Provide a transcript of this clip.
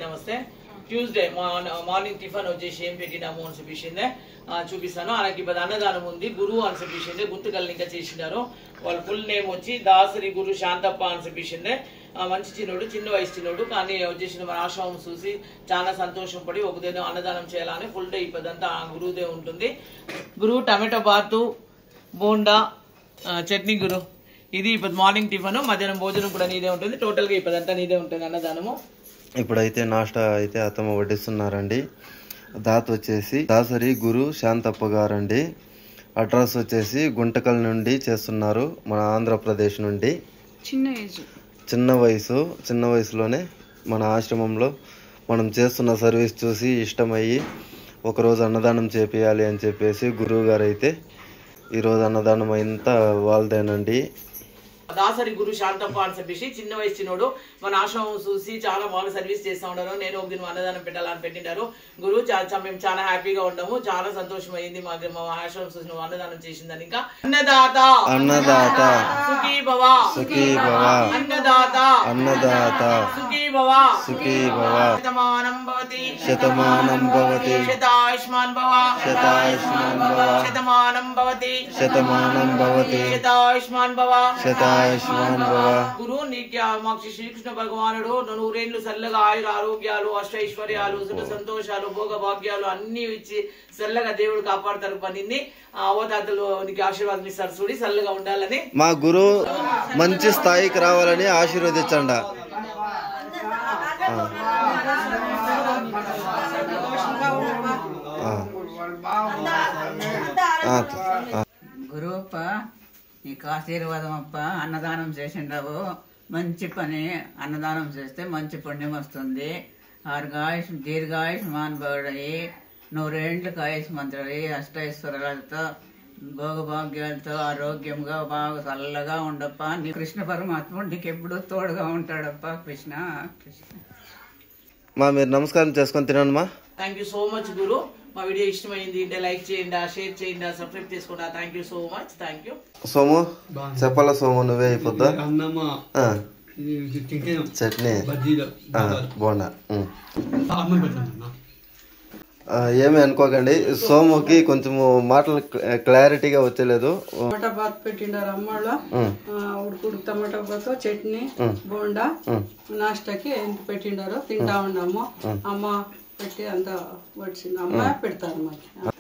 నమస్తే. Tuesday morning tiffin వచ్చేసి ఏం పెట్టినాము అని చెప్పేసిందే చూపిస్తాను. అలాగే ఇప్పుడు అన్నదానం ఉంది. గురువు అని చెప్పేసిందే గుంతకల్ని ఇంకా చేసినారు. వాళ్ళ ఫుల్ నేమ్ వచ్చి దాసరి గురు శాంతప్ప అని చెప్పేసిందే. మంచి చిన్నోడు, చిన్న వయసు చిన్నోడు, కానీ వచ్చేసిన మన ఆశ్రమం చూసి చాలా సంతోషం పడి ఒకదేదో అన్నదానం చేయాలని ఫుల్ డే ఇప్పుడంతా గురువుదే ఉంటుంది. గురువు టమాటో బాతు, బోండా, చట్నీ గురు. ఇది ఇప్పుడు మార్నింగ్ టిఫిన్. మధ్యాహ్నం భోజనం కూడా నీదే ఉంటుంది. టోటల్ గా ఇప్పుడంతా నీదే ఉంటుంది అన్నదానము. ఇప్పుడైతే నాష్టా అయితే అతను వడ్డిస్తున్నారండి. దాత వచ్చేసి దాసరి గురు శాంతప్ప గారండి. అడ్రస్ వచ్చేసి గుంటకల్ నుండి చేస్తున్నారు, మన ఆంధ్రప్రదేశ్ నుండి. చిన్న వయసులోనే మన ఆశ్రమంలో మనం చేస్తున్న సర్వీస్ చూసి ఇష్టమయ్యి ఒకరోజు అన్నదానం చేపియాలి అని చెప్పేసి గురువు గారు అయితే ఈరోజు అన్నదానం అంతా వాళ్ళదేనండి. దాసరి గురు శాంతప్ప అని చెప్పేసి చిన్న వయసు చిన్నోడు మన ఆశ్రమం చూసి చాలా బాగా సర్వీస్ చేస్తూ ఉన్నారు. నేను ఒక దిన అన్నదానం పెట్టాలని పెట్టినారు గురువు. మేము చాలా హ్యాపీగా ఉన్నాము. చాలా సంతోషం అయింది మాకు మా ఆశ్రమం చూసి నువ్వు అన్నదానం చేసిందని. ఇంకా అన్నదాత అన్నదాత సుఖీ భవ, సుఖీ భవ, అన్నదాత అన్నదాత సుఖీ భవ, సుఖీ భవ, శతమానం భవతి, శతమానం భవతి, శతాయుష్మాన్ భవ, శతాయుష్మాన్ భవ, శతమానం భవతి, శతమానం భవతి, శతాయుష్మాన్ భవ, శతాయుష్మాన్ భవ. గురు నీకు మాకు శ్రీకృష్ణ భగవానుడు నూరేళ్లు చల్లగా ఆయుర ఆరోగ్యాలు, అష్టైశ్వర్యాలు, సుఖ సంతోషాలు, భోగ భాగ్యాలు అన్ని ఇచ్చి చల్లగా దేవుడు కాపాడతారు. పనింది అవతాతలు నీకు ఆశీర్వాదం ఇస్తారు చూడి చల్లగా ఉండాలని. మా గురువు మంచి స్థాయికి రావాలని ఆశీర్వదించండి. గురువప్ప నీకు ఆశీర్వాదం అప్ప. అన్నదానం చేసిండవు, మంచి పని. అన్నదానం చేస్తే మంచి పుణ్యం వస్తుంది. ఆరుగాయుష్ దీర్ఘాయుష్మాన్ భవుడయి, 100 ఏళ్ళకి ఆయుష్మంతుడయి, అష్టైశ్వర్యాలతో భోగభాగ్యాలతో ఆరోగ్యంగా బాగా చల్లగా ఉండప్ప. నీ కృష్ణ పరమాత్ముడు నీకు ఎప్పుడు తోడుగా ఉంటాడప్ప. కృష్ణ కృష్ణ. మీరు నమస్కారం చేసుకొని తినండి మా. థ్యాంక్ యూ సో మచ్ గురు. మా వీడియో ఇష్టమైంది అంటే లైక్ చేయండి, షేర్ చేయండి, సబ్స్క్రైబ్ చేసుకోండి. Thank you so much. Thank you. Somu చెప్పాలా సోము, నువ్వే అయిపోద్దా? చట్నీ బోండా. ఏమి అనుకోకండి, సోముకి కొంచెము మాటలు క్లారిటీగా వచ్చలేదు. టమాటా బాత్ పెట్టిండారు అమ్మాళ్ళ. ఉడుకుడు టమాటా బాత్, చట్నీ, బోండా నాష్టాకి ఎంత పెట్టిండారో తింటా ఉన్నాము. అమ్మ పెట్టి అంతా వచ్చింది. అమ్మ పెడతారు మాకు.